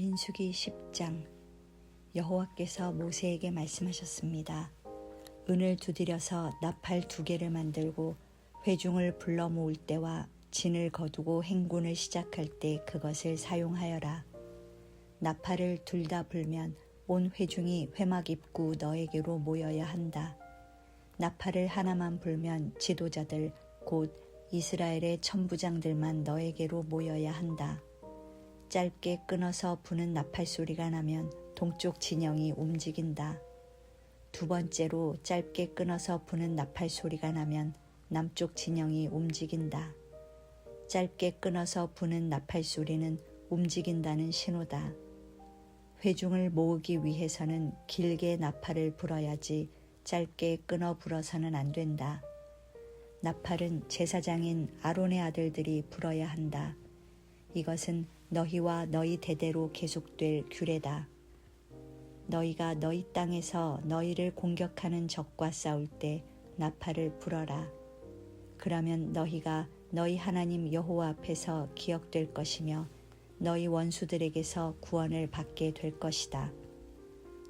민수기 10장. 여호와께서 모세에게 말씀하셨습니다. 은을 두드려서 나팔 2개를 만들고 회중을 불러 모을 때와 진을 거두고 행군을 시작할 때 그것을 사용하여라. 나팔을 둘 다 불면 온 회중이 회막 입구 너에게로 모여야 한다. 나팔을 하나만 불면 지도자들 곧 이스라엘의 천부장들만 너에게로 모여야 한다. 짧게 끊어서 부는 나팔 소리가 나면 동쪽 진영이 움직인다. 2번째로 짧게 끊어서 부는 나팔 소리가 나면 남쪽 진영이 움직인다. 짧게 끊어서 부는 나팔 소리는 움직인다는 신호다. 회중을 모으기 위해서는 길게 나팔을 불어야지 짧게 끊어 불어서는 안 된다. 나팔은 제사장인 아론의 아들들이 불어야 한다. 이것은 너희와 너희 대대로 계속될 규례다. 너희가 너희 땅에서 너희를 공격하는 적과 싸울 때 나팔을 불어라. 그러면 너희가 너희 하나님 여호와 앞에서 기억될 것이며 너희 원수들에게서 구원을 받게 될 것이다.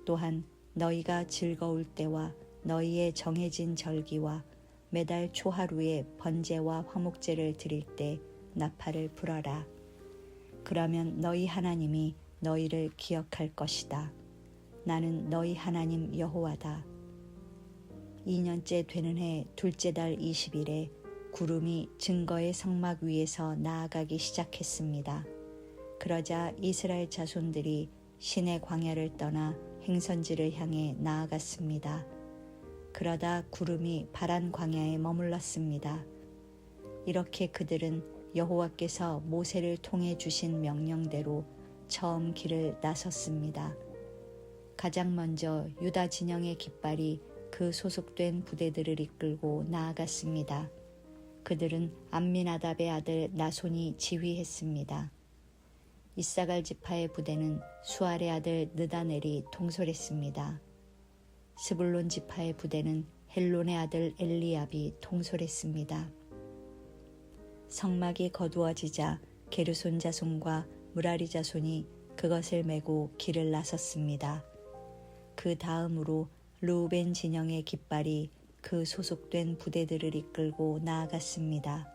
또한 너희가 즐거울 때와 너희의 정해진 절기와 매달 초하루에 번제와 화목제를 드릴 때 나팔을 불어라. 그러면 너희 하나님이 너희를 기억할 것이다. 나는 너희 하나님 여호와다. 2년째 되는 해 둘째 달 20일에 구름이 증거의 성막 위에서 나아가기 시작했습니다. 그러자 이스라엘 자손들이 신의 광야를 떠나 행선지를 향해 나아갔습니다. 그러다 구름이 바란 광야에 머물렀습니다. 이렇게 그들은 여호와께서 모세를 통해 주신 명령대로 처음 길을 나섰습니다. 가장 먼저 유다 진영의 깃발이 그 소속된 부대들을 이끌고 나아갔습니다. 그들은 암미나답의 아들 나손이 지휘했습니다. 이사갈 지파의 부대는 수알의 아들 느다넬이 통솔했습니다. 스불론 지파의 부대는 헬론의 아들 엘리압이 통솔했습니다. 성막이 거두어지자 게르손 자손과 무라리 자손이 그것을 메고 길을 나섰습니다. 그 다음으로 르우벤 진영의 깃발이 그 소속된 부대들을 이끌고 나아갔습니다.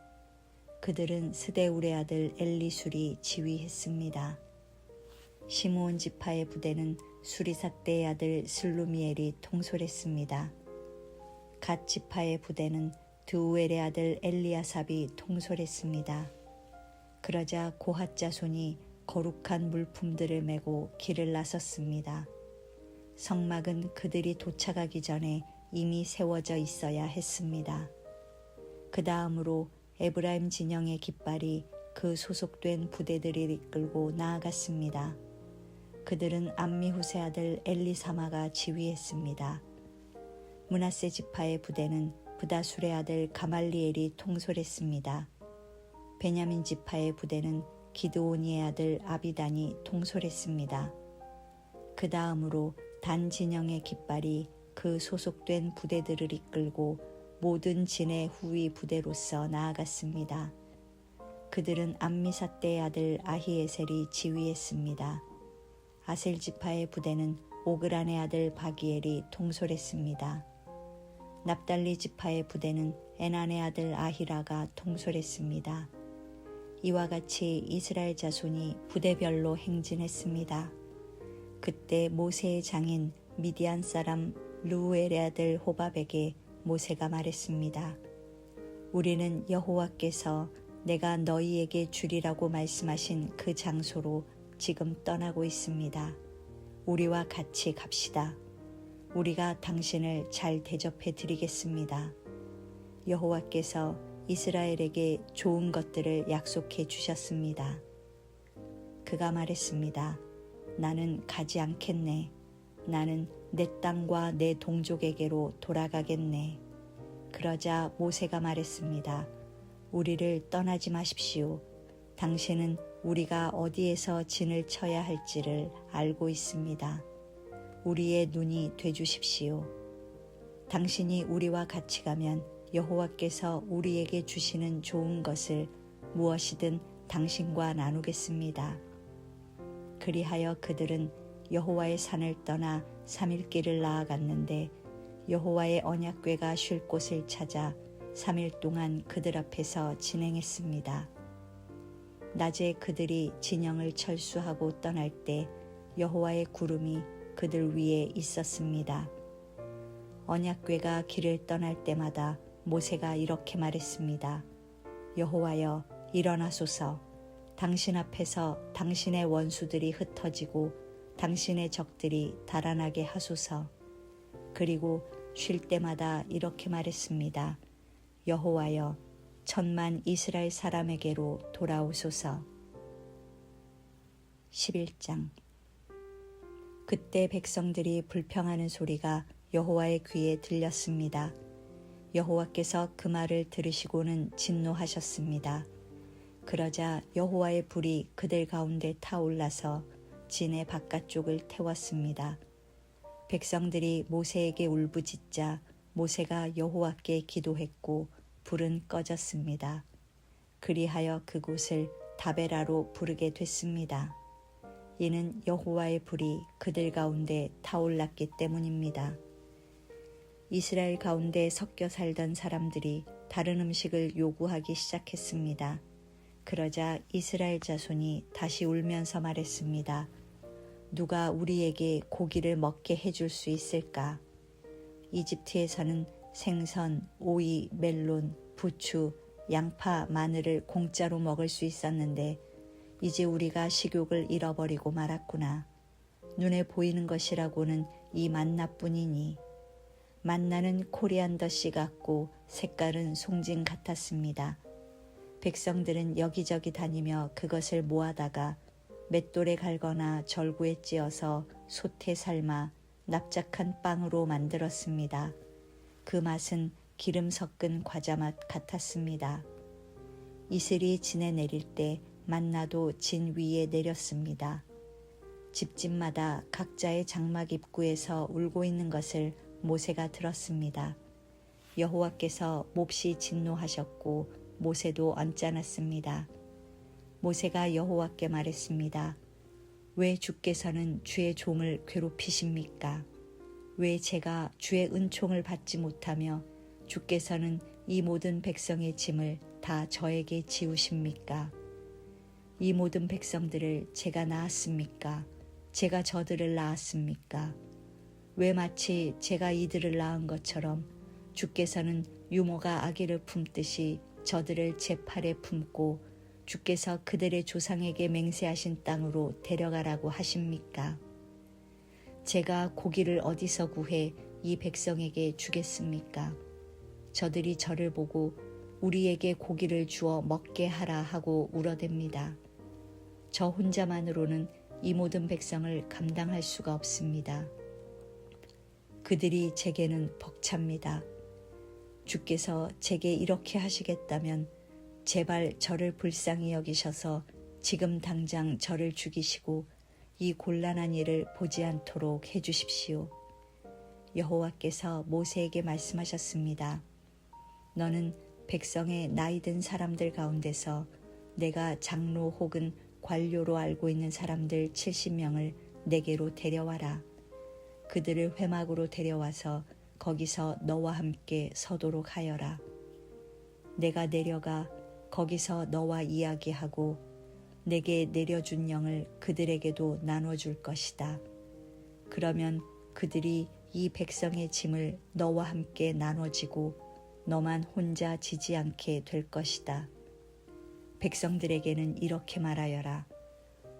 그들은 스데울의 아들 엘리술이 지휘했습니다. 시므온 지파의 부대는 수리삭대의 아들 슬루미엘이 통솔했습니다. 갓 지파의 부대는 드우엘의 아들 엘리아삽이 통솔했습니다. 그러자 고핫 자손이 거룩한 물품들을 메고 길을 나섰습니다. 성막은 그들이 도착하기 전에 이미 세워져 있어야 했습니다. 그 다음으로 에브라임 진영의 깃발이 그 소속된 부대들을 이끌고 나아갔습니다. 그들은 암미후세 아들 엘리사마가 지휘했습니다. 므낫세 지파의 부대는 브다술의 아들 가말리엘이 통솔했습니다. 베냐민 지파의 부대는 기드오니의 아들 아비단이 통솔했습니다. 그 다음으로 단 진영의 깃발이 그 소속된 부대들을 이끌고 모든 진의 후위 부대로서 나아갔습니다. 그들은 암미사떼의 아들 아히에셀이 지휘했습니다. 아셀 지파의 부대는 오그란의 아들 바기엘이 통솔했습니다. 납달리 지파의 부대는 에난의 아들 아히라가 통솔했습니다. 이와 같이 이스라엘 자손이 부대별로 행진했습니다. 그때 모세의 장인 미디안 사람 르우엘의 아들 호밥에게 모세가 말했습니다. 우리는 여호와께서 내가 너희에게 주리라고 말씀하신 그 장소로 지금 떠나고 있습니다. 우리와 같이 갑시다. 우리가 당신을 잘 대접해 드리겠습니다. 여호와께서 이스라엘에게 좋은 것들을 약속해 주셨습니다. 그가 말했습니다. 나는 가지 않겠네. 나는 내 땅과 내 동족에게로 돌아가겠네. 그러자 모세가 말했습니다. 우리를 떠나지 마십시오. 당신은 우리가 어디에서 진을 쳐야 할지를 알고 있습니다. 우리의 눈이 되주십시오. 당신이 우리와 같이 가면 여호와께서 우리에게 주시는 좋은 것을 무엇이든 당신과 나누겠습니다. 그리하여 그들은 여호와의 산을 떠나 3일 길을 나아갔는데 여호와의 언약궤가 쉴 곳을 찾아 3일 동안 그들 앞에서 진행했습니다. 낮에 그들이 진영을 철수하고 떠날 때 여호와의 구름이 그들 위에 있었습니다. 언약궤가 길을 떠날 때마다 모세가 이렇게 말했습니다. 여호와여, 일어나소서. 당신 앞에서 당신의 원수들이 흩어지고 당신의 적들이 달아나게 하소서. 그리고 쉴 때마다 이렇게 말했습니다. 여호와여, 천만 이스라엘 사람에게로 돌아오소서. 11장. 그때 백성들이 불평하는 소리가 여호와의 귀에 들렸습니다. 여호와께서 그 말을 들으시고는 진노하셨습니다. 그러자 여호와의 불이 그들 가운데 타올라서 진의 바깥쪽을 태웠습니다. 백성들이 모세에게 울부짖자 모세가 여호와께 기도했고 불은 꺼졌습니다. 그리하여 그곳을 다베라로 부르게 됐습니다. 이는 여호와의 불이 그들 가운데 타올랐기 때문입니다. 이스라엘 가운데 섞여 살던 사람들이 다른 음식을 요구하기 시작했습니다. 그러자 이스라엘 자손이 다시 울면서 말했습니다. 누가 우리에게 고기를 먹게 해줄 수 있을까? 이집트에서는 생선, 오이, 멜론, 부추, 양파, 마늘을 공짜로 먹을 수 있었는데 이제 우리가 식욕을 잃어버리고 말았구나. 눈에 보이는 것이라고는 이 만나뿐이니. 만나는 코리안더 씨 같고 색깔은 송진 같았습니다. 백성들은 여기저기 다니며 그것을 모아다가 맷돌에 갈거나 절구에 찧어서 솥에 삶아 납작한 빵으로 만들었습니다. 그 맛은 기름 섞은 과자 맛 같았습니다. 이슬이 진에 내릴 때 만나도 진 위에 내렸습니다. 집집마다 각자의 장막 입구에서 울고 있는 것을 모세가 들었습니다. 여호와께서 몹시 진노하셨고 모세도 언짢았습니다. 모세가 여호와께 말했습니다. 왜 주께서는 주의 종을 괴롭히십니까? 왜 제가 주의 은총을 받지 못하며 주께서는 이 모든 백성의 짐을 다 저에게 지우십니까? 이 모든 백성들을 제가 낳았습니까? 제가 저들을 낳았습니까? 왜 마치 제가 이들을 낳은 것처럼 주께서는 유모가 아기를 품듯이 저들을 제 팔에 품고 주께서 그들의 조상에게 맹세하신 땅으로 데려가라고 하십니까? 제가 고기를 어디서 구해 이 백성에게 주겠습니까? 저들이 저를 보고 우리에게 고기를 주어 먹게 하라 하고 울어댑니다. 저 혼자만으로는 이 모든 백성을 감당할 수가 없습니다. 그들이 제게는 벅찹니다. 주께서 제게 이렇게 하시겠다면 제발 저를 불쌍히 여기셔서 지금 당장 저를 죽이시고 이 곤란한 일을 보지 않도록 해주십시오. 여호와께서 모세에게 말씀하셨습니다. 너는 백성의 나이든 사람들 가운데서 내가 장로 혹은 관료로 알고 있는 사람들 70명을 내게로 데려와라. 그들을 회막으로 데려와서 거기서 너와 함께 서도록 하여라. 내가 내려가 거기서 너와 이야기하고 내게 내려준 영을 그들에게도 나눠줄 것이다. 그러면 그들이 이 백성의 짐을 너와 함께 나눠지고 너만 혼자 지지 않게 될 것이다. 백성들에게는 이렇게 말하여라.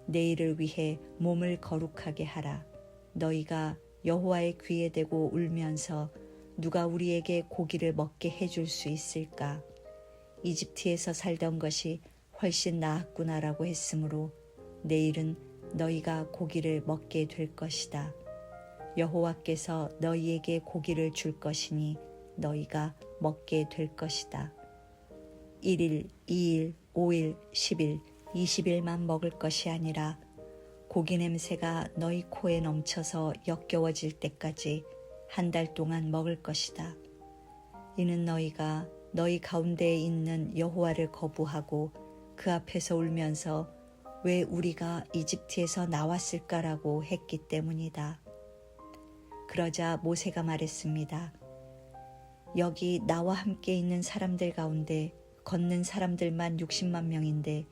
내일을 위해 몸을 거룩하게 하라. 너희가 여호와의 귀에 대고 울면서 누가 우리에게 고기를 먹게 해줄 수 있을까? 이집트에서 살던 것이 훨씬 나았구나라고 했으므로 내일은 너희가 고기를 먹게 될 것이다. 여호와께서 너희에게 고기를 줄 것이니 너희가 먹게 될 것이다. 1일, 2일, 5일, 10일, 20일만 먹을 것이 아니라 고기 냄새가 너희 코에 넘쳐서 역겨워질 때까지 한 달 동안 먹을 것이다. 이는 너희가 너희 가운데에 있는 여호와를 거부하고 그 앞에서 울면서 왜 우리가 이집트에서 나왔을까라고 했기 때문이다. 그러자 모세가 말했습니다. 여기 나와 함께 있는 사람들 가운데 걷는 사람들만 60만 명인데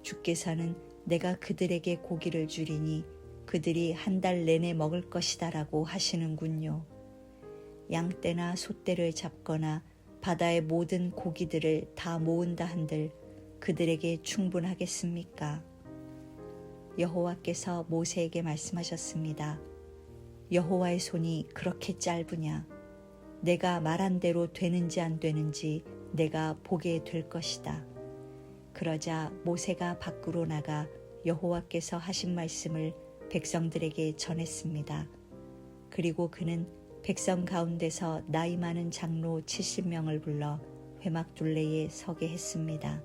주께서는 내가 그들에게 고기를 주리니 그들이 한 달 내내 먹을 것이다라고 하시는군요. 양떼나 소떼를 잡거나 바다의 모든 고기들을 다 모은다 한들 그들에게 충분하겠습니까? 여호와께서 모세에게 말씀하셨습니다. 여호와의 손이 그렇게 짧으냐? 내가 말한 대로 되는지 안 되는지 내가 보게 될 것이다. 그러자 모세가 밖으로 나가 여호와께서 하신 말씀을 백성들에게 전했습니다. 그리고 그는 백성 가운데서 나이 많은 장로 70명을 불러 회막둘레에 서게 했습니다.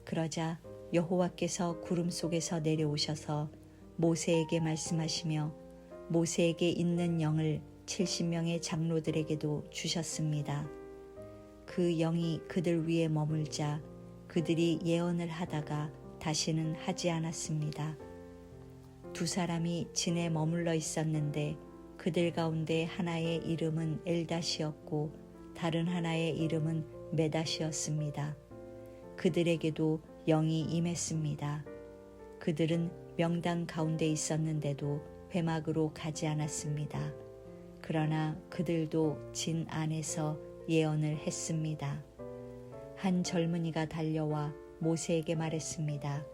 그러자 여호와께서 구름 속에서 내려오셔서 모세에게 말씀하시며 모세에게 있는 영을 70명의 장로들에게도 주셨습니다. 그 영이 그들 위에 머물자 그들이 예언을 하다가 다시는 하지 않았습니다. 두 사람이 진에 머물러 있었는데 그들 가운데 하나의 이름은 엘닷이었고 다른 하나의 이름은 메닷이었습니다. 그들에게도 영이 임했습니다. 그들은 명당 가운데 있었는데도 회막으로 가지 않았습니다. 그러나 그들도 진 안에서 예언을 했습니다. 한 젊은이가 달려와 모세에게 말했습니다.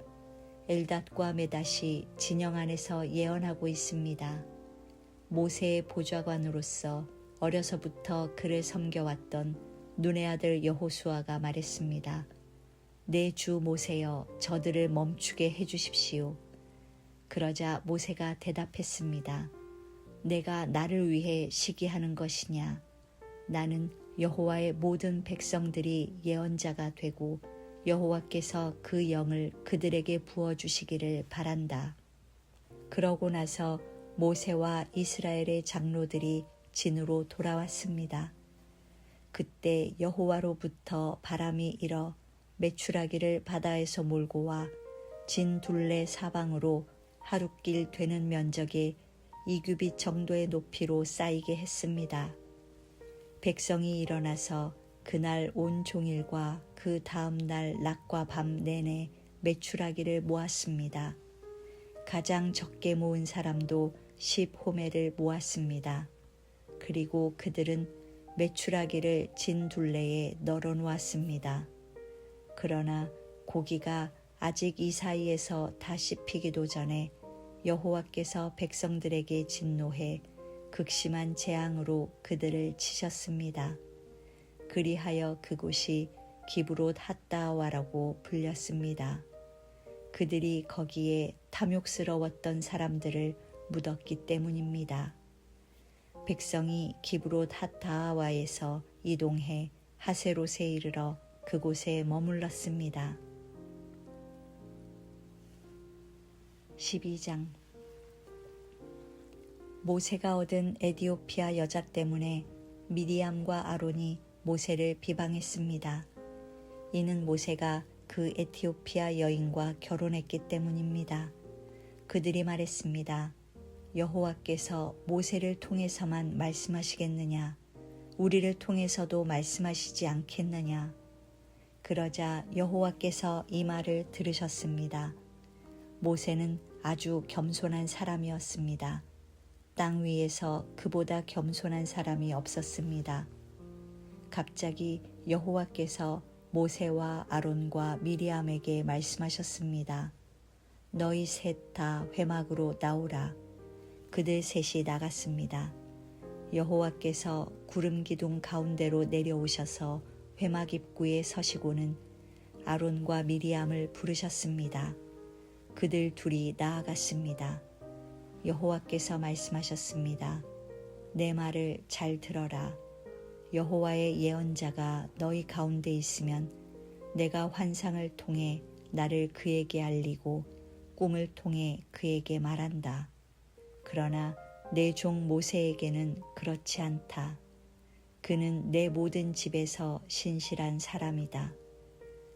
엘닷과 메닷이 진영 안에서 예언하고 있습니다. 모세의 보좌관으로서 어려서부터 그를 섬겨왔던 눈의 아들 여호수아가 말했습니다. 내 주 모세여 저들을 멈추게 해주십시오. 그러자 모세가 대답했습니다. 내가 나를 위해 시기하는 것이냐? 나는 여호와의 모든 백성들이 예언자가 되고 여호와께서 그 영을 그들에게 부어주시기를 바란다. 그러고 나서 모세와 이스라엘의 장로들이 진으로 돌아왔습니다. 그때 여호와로부터 바람이 일어 메추라기를 바다에서 몰고 와 진 둘레 사방으로 하룻길 되는 면적의 2규빗 정도의 높이로 쌓이게 했습니다. 백성이 일어나서 그날 온 종일과 그 다음 날 낮과 밤 내내 메추라기를 모았습니다. 가장 적게 모은 사람도 10호멜을 모았습니다. 그리고 그들은 메추라기를 진 둘레에 널어 놓았습니다. 그러나 고기가 아직 이 사이에서 다 씹히기도 전에 여호와께서 백성들에게 진노해 극심한 재앙으로 그들을 치셨습니다. 그리하여 그곳이 기브롯 핫다와라고 불렸습니다. 그들이 거기에 탐욕스러웠던 사람들을 묻었기 때문입니다. 백성이 기브롯 핫다와에서 이동해 하세롯에 이르러 그곳에 머물렀습니다. 12장 모세가 얻은 에디오피아 여자 때문에 미리암과 아론이 모세를 비방했습니다. 이는 모세가 그 에티오피아 여인과 결혼했기 때문입니다. 그들이 말했습니다. 여호와께서 모세를 통해서만 말씀하시겠느냐? 우리를 통해서도 말씀하시지 않겠느냐? 그러자 여호와께서 이 말을 들으셨습니다. 모세는 아주 겸손한 사람이었습니다. 땅 위에서 그보다 겸손한 사람이 없었습니다. 갑자기 여호와께서 모세와 아론과 미리암에게 말씀하셨습니다. 너희 셋 다 회막으로 나오라. 그들 셋이 나갔습니다. 여호와께서 구름 기둥 가운데로 내려오셔서 회막 입구에 서시고는 아론과 미리암을 부르셨습니다. 그들 둘이 나아갔습니다. 여호와께서 말씀하셨습니다. 내 말을 잘 들어라. 여호와의 예언자가 너희 가운데 있으면 내가 환상을 통해 나를 그에게 알리고 꿈을 통해 그에게 말한다. 그러나 내 종 모세에게는 그렇지 않다. 그는 내 모든 집에서 신실한 사람이다.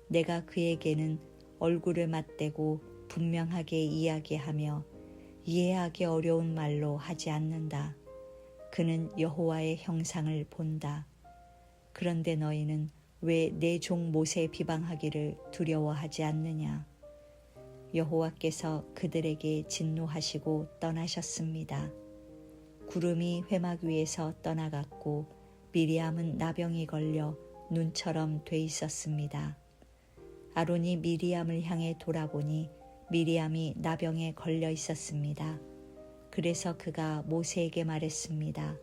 내가 그에게는 얼굴을 맞대고 분명하게 이야기하며 이해하기 어려운 말로 하지 않는다. 그는 여호와의 형상을 본다. 그런데 너희는 왜 내 종 모세 비방하기를 두려워하지 않느냐? 여호와께서 그들에게 진노하시고 떠나셨습니다. 구름이 회막 위에서 떠나갔고 미리암은 나병이 걸려 눈처럼 돼 있었습니다. 아론이 미리암을 향해 돌아보니 미리암이 나병에 걸려 있었습니다. 그래서 그가 모세에게 말했습니다.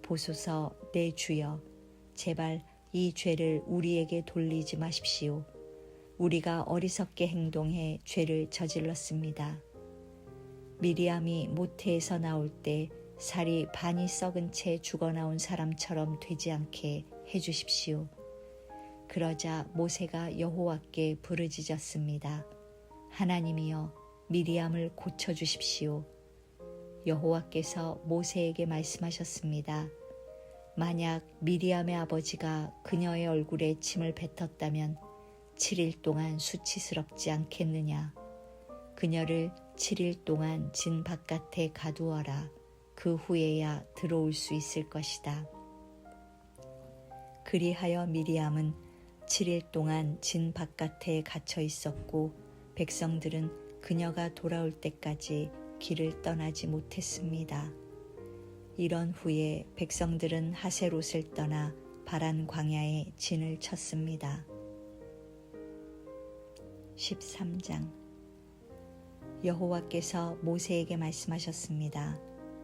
보소서 내 주여, 제발 이 죄를 우리에게 돌리지 마십시오. 우리가 어리석게 행동해 죄를 저질렀습니다. 미리암이 모태에서 나올 때 살이 반이 썩은 채 죽어나온 사람처럼 되지 않게 해주십시오. 그러자 모세가 여호와께 부르짖었습니다. 하나님이여, 미리암을 고쳐주십시오. 여호와께서 모세에게 말씀하셨습니다. 만약 미리암의 아버지가 그녀의 얼굴에 침을 뱉었다면 7일 동안 수치스럽지 않겠느냐? 그녀를 7일 동안 진 바깥에 가두어라. 그 후에야 들어올 수 있을 것이다. 그리하여 미리암은 7일 동안 진 바깥에 갇혀 있었고 백성들은 그녀가 돌아올 때까지 길을 떠나지 못했습니다. 이런 후에 백성들은 하세롯을 떠나 바란 광야에 진을 쳤습니다. 13장. 여호와께서 모세에게 말씀하셨습니다.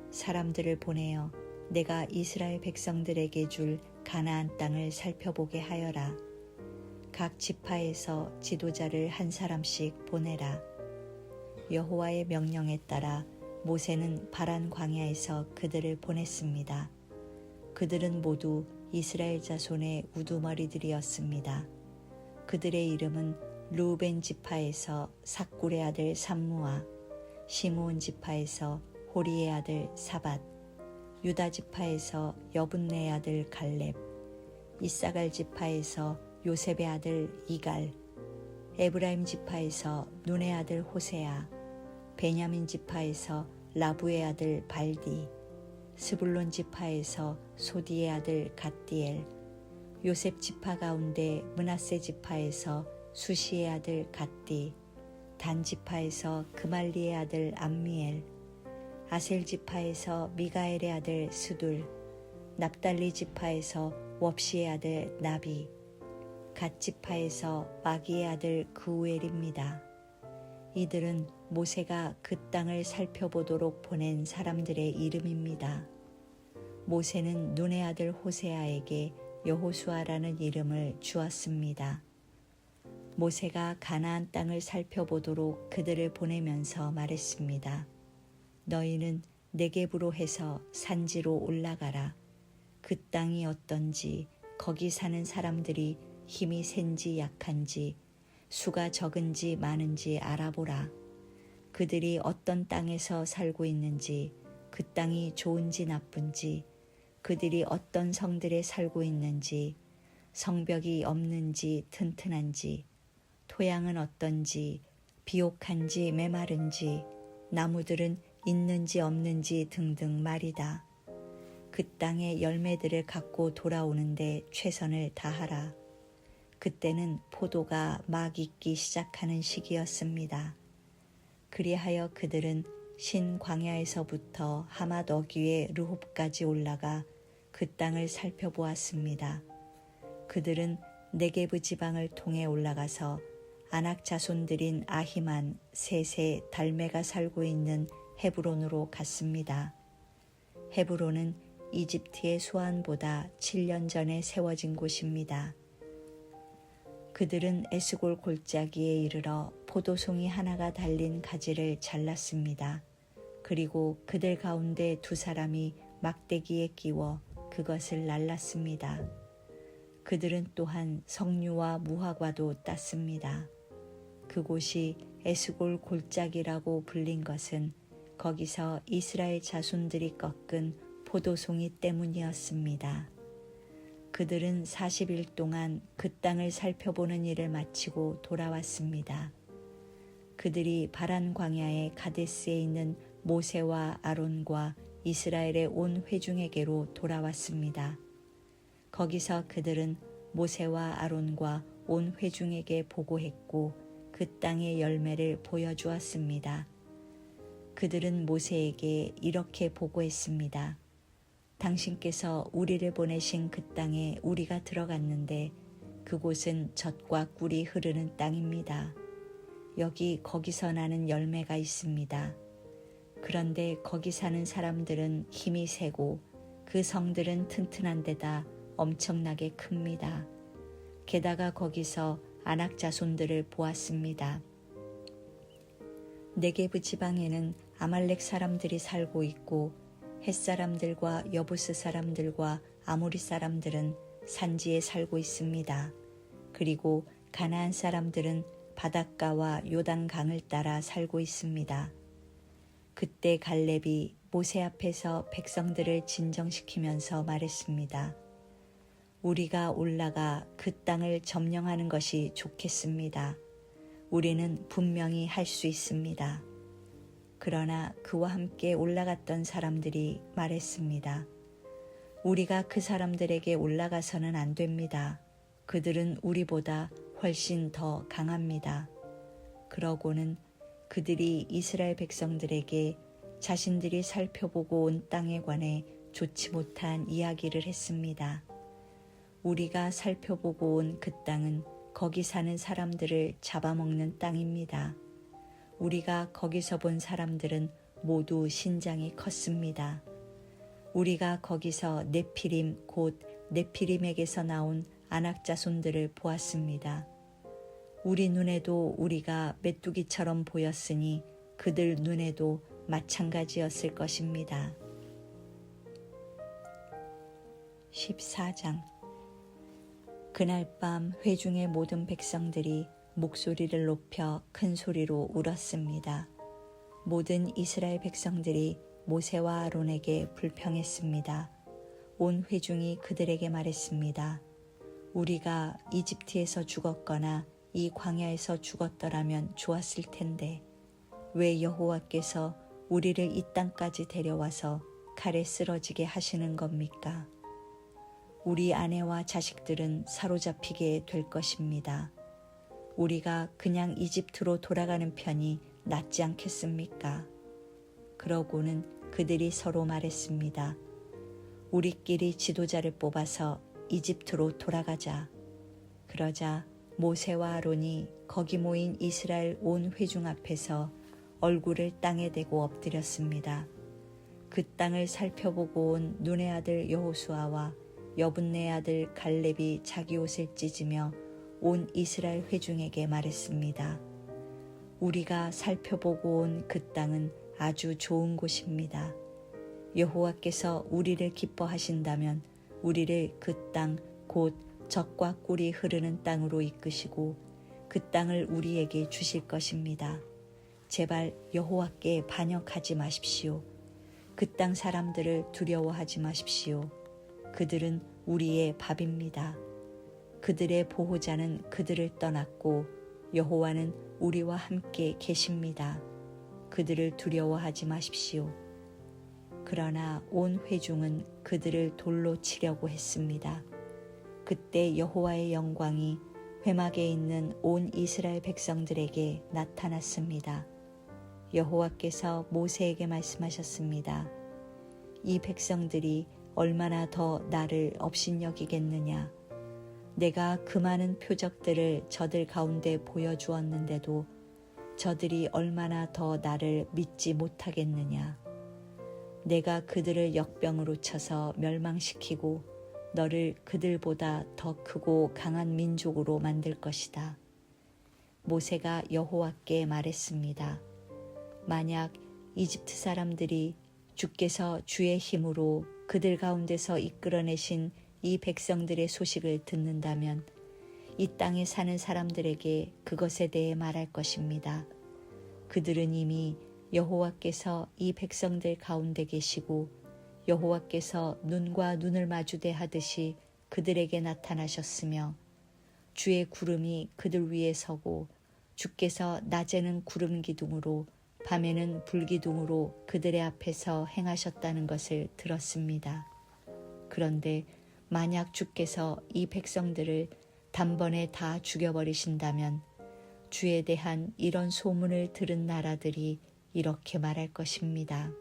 사람들을 보내어 내가 이스라엘 백성들에게 줄 가나안 땅을 살펴보게 하여라. 각 지파에서 지도자를 한 사람씩 보내라. 여호와의 명령에 따라 모세는 바란 광야에서 그들을 보냈습니다. 그들은 모두 이스라엘 자손의 우두머리들이었습니다. 그들의 이름은 르우벤 지파에서 삭굴의 아들 삼무아, 시므온 지파에서 호리의 아들 사밧, 유다 지파에서 여분네의 아들 갈렙, 이사갈 지파에서 요셉의 아들 이갈, 에브라임 지파에서 눈의 아들 호세아, 베냐민 지파에서 라부의 아들 발디, 스불론 지파에서 소디의 아들 갓디엘, 요셉 지파 가운데 므낫세 지파에서 수시의 아들 갓디, 단 지파에서 그말리의 아들 암미엘, 아셀 지파에서 미가엘의 아들 스둘, 납달리 지파에서 웁시의 아들 나비, 갓 지파에서 마기의 아들 그우엘입니다. 이들은 모세가 그 땅을 살펴보도록 보낸 사람들의 이름입니다. 모세는 눈의 아들 호세아에게 여호수아라는 이름을 주었습니다. 모세가 가나안 땅을 살펴보도록 그들을 보내면서 말했습니다. 너희는 네겝으로 해서 산지로 올라가라. 그 땅이 어떤지, 거기 사는 사람들이 힘이 센지 약한지, 수가 적은지 많은지 알아보라. 그들이 어떤 땅에서 살고 있는지, 그 땅이 좋은지 나쁜지, 그들이 어떤 성들에 살고 있는지, 성벽이 없는지 튼튼한지, 토양은 어떤지, 비옥한지 메마른지, 나무들은 있는지 없는지 등등 말이다. 그 땅의 열매들을 갖고 돌아오는데 최선을 다하라. 그때는 포도가 막 익기 시작하는 시기였습니다. 그리하여 그들은 신 광야에서부터 하맛 어귀의 르홉까지 올라가 그 땅을 살펴보았습니다. 그들은 네게브 지방을 통해 올라가서 아낙 자손들인 아히만, 셋의 달메가 살고 있는 헤브론으로 갔습니다. 헤브론은 이집트의 소안보다 7년 전에 세워진 곳입니다. 그들은 에스골 골짜기에 이르러 포도송이 하나가 달린 가지를 잘랐습니다. 그리고 그들 가운데 두 사람이 막대기에 끼워 그것을 날랐습니다. 그들은 또한 석류와 무화과도 땄습니다. 그곳이 에스골 골짜기라고 불린 것은 거기서 이스라엘 자손들이 꺾은 포도송이 때문이었습니다. 그들은 40일 동안 그 땅을 살펴보는 일을 마치고 돌아왔습니다. 그들이 바란 광야의 가데스에 있는 모세와 아론과 이스라엘의 온 회중에게로 돌아왔습니다. 거기서 그들은 모세와 아론과 온 회중에게 보고했고 그 땅의 열매를 보여주었습니다. 그들은 모세에게 이렇게 보고했습니다. 당신께서 우리를 보내신 그 땅에 우리가 들어갔는데 그곳은 젖과 꿀이 흐르는 땅입니다. 여기 거기서 나는 열매가 있습니다. 그런데 거기 사는 사람들은 힘이 세고 그 성들은 튼튼한 데다 엄청나게 큽니다. 게다가 거기서 아낙 자손들을 보았습니다. 네게브 지방에는 아말렉 사람들이 살고 있고 헷 사람들과 여부스 사람들과 아모리 사람들은 산지에 살고 있습니다. 그리고 가나안 사람들은 바닷가와 요단강을 따라 살고 있습니다. 그때 갈렙이 모세 앞에서 백성들을 진정시키면서 말했습니다. 우리가 올라가 그 땅을 점령하는 것이 좋겠습니다. 우리는 분명히 할 수 있습니다. 그러나 그와 함께 올라갔던 사람들이 말했습니다. 우리가 그 사람들에게 올라가서는 안 됩니다. 그들은 우리보다 훨씬 더 강합니다. 그러고는 그들이 이스라엘 백성들에게 자신들이 살펴보고 온 땅에 관해 좋지 못한 이야기를 했습니다. 우리가 살펴보고 온 그 땅은 거기 사는 사람들을 잡아먹는 땅입니다. 우리가 거기서 본 사람들은 모두 신장이 컸습니다. 우리가 거기서 네피림 곧 네피림에게서 나온 아낙 자손들을 보았습니다. 우리 눈에도 우리가 메뚜기처럼 보였으니 그들 눈에도 마찬가지였을 것입니다. 14장. 그날 밤 회중의 모든 백성들이 목소리를 높여 큰 소리로 울었습니다. 모든 이스라엘 백성들이 모세와 아론에게 불평했습니다. 온 회중이 그들에게 말했습니다. 우리가 이집트에서 죽었거나 이 광야에서 죽었더라면 좋았을 텐데 왜 여호와께서 우리를 이 땅까지 데려와서 칼에 쓰러지게 하시는 겁니까? 우리 아내와 자식들은 사로잡히게 될 것입니다. 우리가 그냥 이집트로 돌아가는 편이 낫지 않겠습니까? 그러고는 그들이 서로 말했습니다. 우리끼리 지도자를 뽑아서 이집트로 돌아가자. 그러자 모세와 아론이 거기 모인 이스라엘 온 회중 앞에서 얼굴을 땅에 대고 엎드렸습니다. 그 땅을 살펴보고 온 눈의 아들 여호수아와 여분네 아들 갈렙이 자기 옷을 찢으며 온 이스라엘 회중에게 말했습니다. 우리가 살펴보고 온 그 땅은 아주 좋은 곳입니다. 여호와께서 우리를 기뻐하신다면 우리를 그 땅 곧 젖과 꿀이 흐르는 땅으로 이끄시고 그 땅을 우리에게 주실 것입니다. 제발 여호와께 반역하지 마십시오. 그 땅 사람들을 두려워하지 마십시오. 그들은 우리의 밥입니다. 그들의 보호자는 그들을 떠났고 여호와는 우리와 함께 계십니다. 그들을 두려워하지 마십시오. 그러나 온 회중은 그들을 돌로 치려고 했습니다. 그때 여호와의 영광이 회막에 있는 온 이스라엘 백성들에게 나타났습니다. 여호와께서 모세에게 말씀하셨습니다. 이 백성들이 얼마나 더 나를 업신여기겠느냐. 내가 그 많은 표적들을 저들 가운데 보여주었는데도 저들이 얼마나 더 나를 믿지 못하겠느냐. 내가 그들을 역병으로 쳐서 멸망시키고 너를 그들보다 더 크고 강한 민족으로 만들 것이다. 모세가 여호와께 말했습니다. 만약 이집트 사람들이 주께서 주의 힘으로 그들 가운데서 이끌어내신 이 백성들의 소식을 듣는다면 이 땅에 사는 사람들에게 그것에 대해 말할 것입니다. 그들은 이미 여호와께서 이 백성들 가운데 계시고 여호와께서 눈과 눈을 마주대 하듯이 그들에게 나타나셨으며 주의 구름이 그들 위에 서고 주께서 낮에는 구름 기둥으로 밤에는 불기둥으로 그들의 앞에서 행하셨다는 것을 들었습니다. 그런데 만약 주께서 이 백성들을 단번에 다 죽여버리신다면 주에 대한 이런 소문을 들은 나라들이 이렇게 말할 것입니다.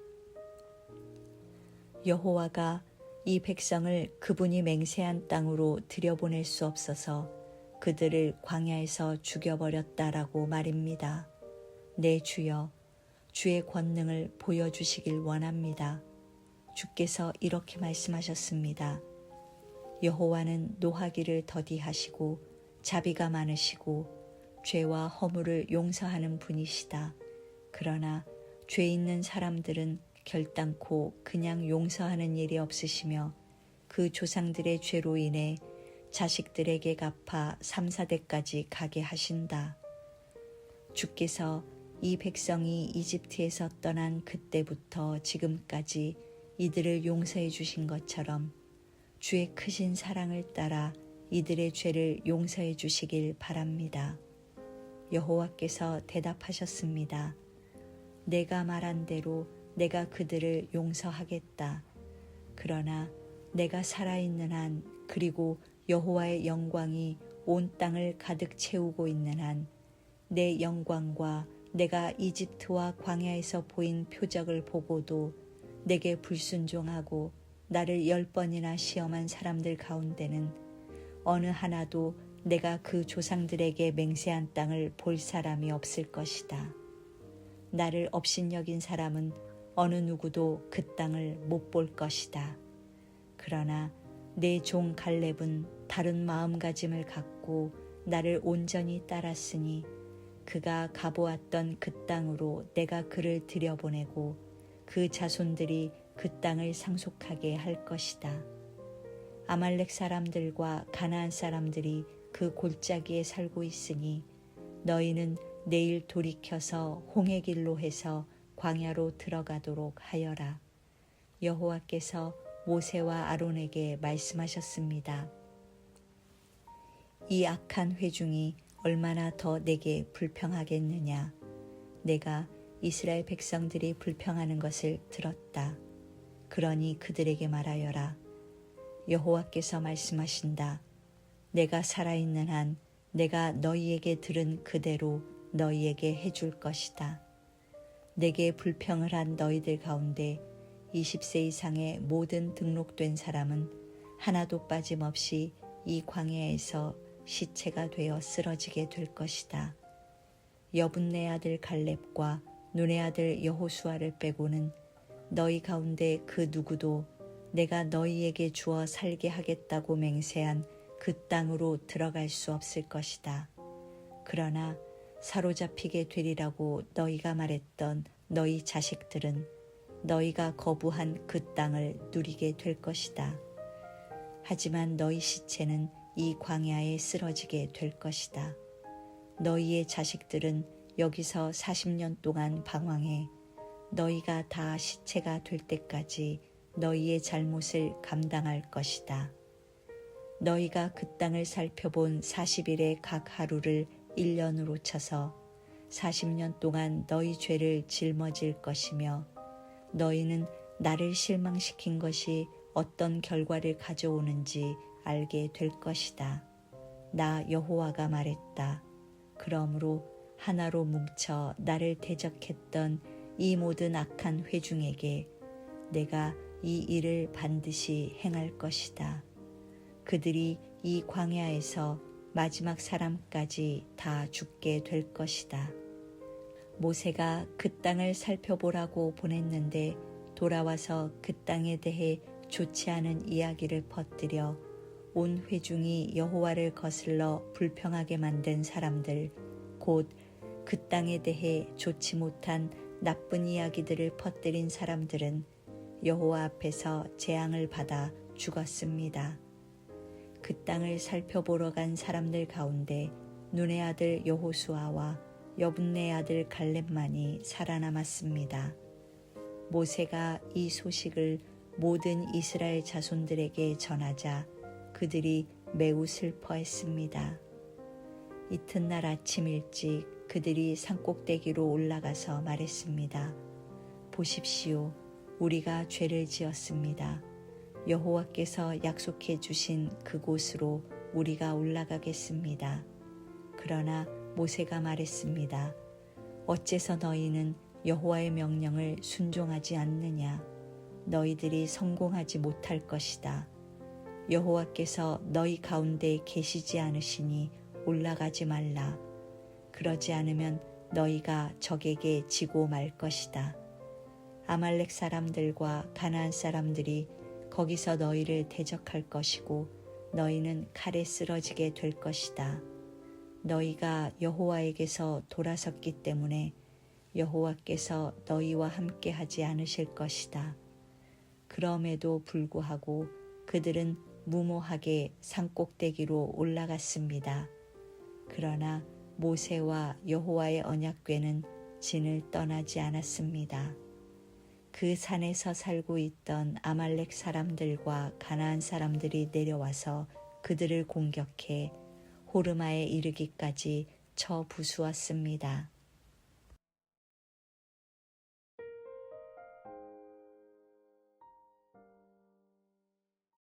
여호와가 이 백성을 그분이 맹세한 땅으로 들여보낼 수 없어서 그들을 광야에서 죽여버렸다라고 말입니다. 내 주여, 주의 권능을 보여주시길 원합니다. 주께서 이렇게 말씀하셨습니다. 여호와는 노하기를 더디하시고 자비가 많으시고 죄와 허물을 용서하는 분이시다. 그러나 죄 있는 사람들은 결단코 그냥 용서하는 일이 없으시며 그 조상들의 죄로 인해 자식들에게 갚아 3, 4대까지 가게 하신다. 주께서 이 백성이 이집트에서 떠난 그때부터 지금까지 이들을 용서해 주신 것처럼 주의 크신 사랑을 따라 이들의 죄를 용서해 주시길 바랍니다. 여호와께서 대답하셨습니다. 내가 말한 대로 내가 그들을 용서하겠다. 그러나 내가 살아있는 한 그리고 여호와의 영광이 온 땅을 가득 채우고 있는 한 내 영광과 내가 이집트와 광야에서 보인 표적을 보고도 내게 불순종하고 나를 10번이나 시험한 사람들 가운데는 어느 하나도 내가 그 조상들에게 맹세한 땅을 볼 사람이 없을 것이다. 나를 업신여긴 사람은 어느 누구도 그 땅을 못 볼 것이다. 그러나 내 종 갈렙은 다른 마음가짐을 갖고 나를 온전히 따랐으니 그가 가보았던 그 땅으로 내가 그를 들여보내고 그 자손들이 그 땅을 상속하게 할 것이다. 아말렉 사람들과 가나안 사람들이 그 골짜기에 살고 있으니 너희는 내일 돌이켜서 홍해 길로 해서 광야로 들어가도록 하여라. 여호와께서 모세와 아론에게 말씀하셨습니다. 이 악한 회중이 얼마나 더 내게 불평하겠느냐. 내가 이스라엘 백성들이 불평하는 것을 들었다. 그러니 그들에게 말하여라. 여호와께서 말씀하신다. 내가 살아있는 한 내가 너희에게 들은 그대로 너희에게 해줄 것이다. 내게 불평을 한 너희들 가운데 20세 이상의 모든 등록된 사람은 하나도 빠짐없이 이 광야에서 시체가 되어 쓰러지게 될 것이다. 여분네 아들 갈렙과 눈의 아들 여호수아를 빼고는 너희 가운데 그 누구도 내가 너희에게 주어 살게 하겠다고 맹세한 그 땅으로 들어갈 수 없을 것이다. 그러나 사로잡히게 되리라고 너희가 말했던 너희 자식들은 너희가 거부한 그 땅을 누리게 될 것이다. 하지만 너희 시체는 이 광야에 쓰러지게 될 것이다. 너희의 자식들은 여기서 40년 동안 방황해 너희가 다 시체가 될 때까지 너희의 잘못을 감당할 것이다. 너희가 그 땅을 살펴본 40일의 각 하루를 1년으로 쳐서 40년 동안 너희 죄를 짊어질 것이며 너희는 나를 실망시킨 것이 어떤 결과를 가져오는지 알게 될 것이다. 나 여호와가 말했다. 그러므로 하나로 뭉쳐 나를 대적했던 이 모든 악한 회중에게 내가 이 일을 반드시 행할 것이다. 그들이 이 광야에서 마지막 사람까지 다 죽게 될 것이다. 모세가 그 땅을 살펴보라고 보냈는데 돌아와서 그 땅에 대해 좋지 않은 이야기를 퍼뜨려 온 회중이 여호와를 거슬러 불평하게 만든 사람들, 곧 그 땅에 대해 좋지 못한 나쁜 이야기들을 퍼뜨린 사람들은 여호와 앞에서 재앙을 받아 죽었습니다. 그 땅을 살펴보러 간 사람들 가운데 눈의 아들 여호수아와 여분네 아들 갈렙만이 살아남았습니다. 모세가 이 소식을 모든 이스라엘 자손들에게 전하자 그들이 매우 슬퍼했습니다. 이튿날 아침 일찍 그들이 산꼭대기로 올라가서 말했습니다. 보십시오, 우리가 죄를 지었습니다. 여호와께서 약속해 주신 그곳으로 우리가 올라가겠습니다. 그러나 모세가 말했습니다. 어째서 너희는 여호와의 명령을 순종하지 않느냐? 너희들이 성공하지 못할 것이다. 여호와께서 너희 가운데 계시지 않으시니 올라가지 말라. 그러지 않으면 너희가 적에게 지고 말 것이다. 아말렉 사람들과 가나안 사람들이 거기서 너희를 대적할 것이고 너희는 칼에 쓰러지게 될 것이다. 너희가 여호와에게서 돌아섰기 때문에 여호와께서 너희와 함께 하지 않으실 것이다. 그럼에도 불구하고 그들은 무모하게 산꼭대기로 올라갔습니다. 그러나 모세와 여호와의 언약궤는 진을 떠나지 않았습니다. 그 산에서 살고 있던 아말렉 사람들과 가나안 사람들이 내려와서 그들을 공격해 호르마에 이르기까지 쳐 부수었습니다.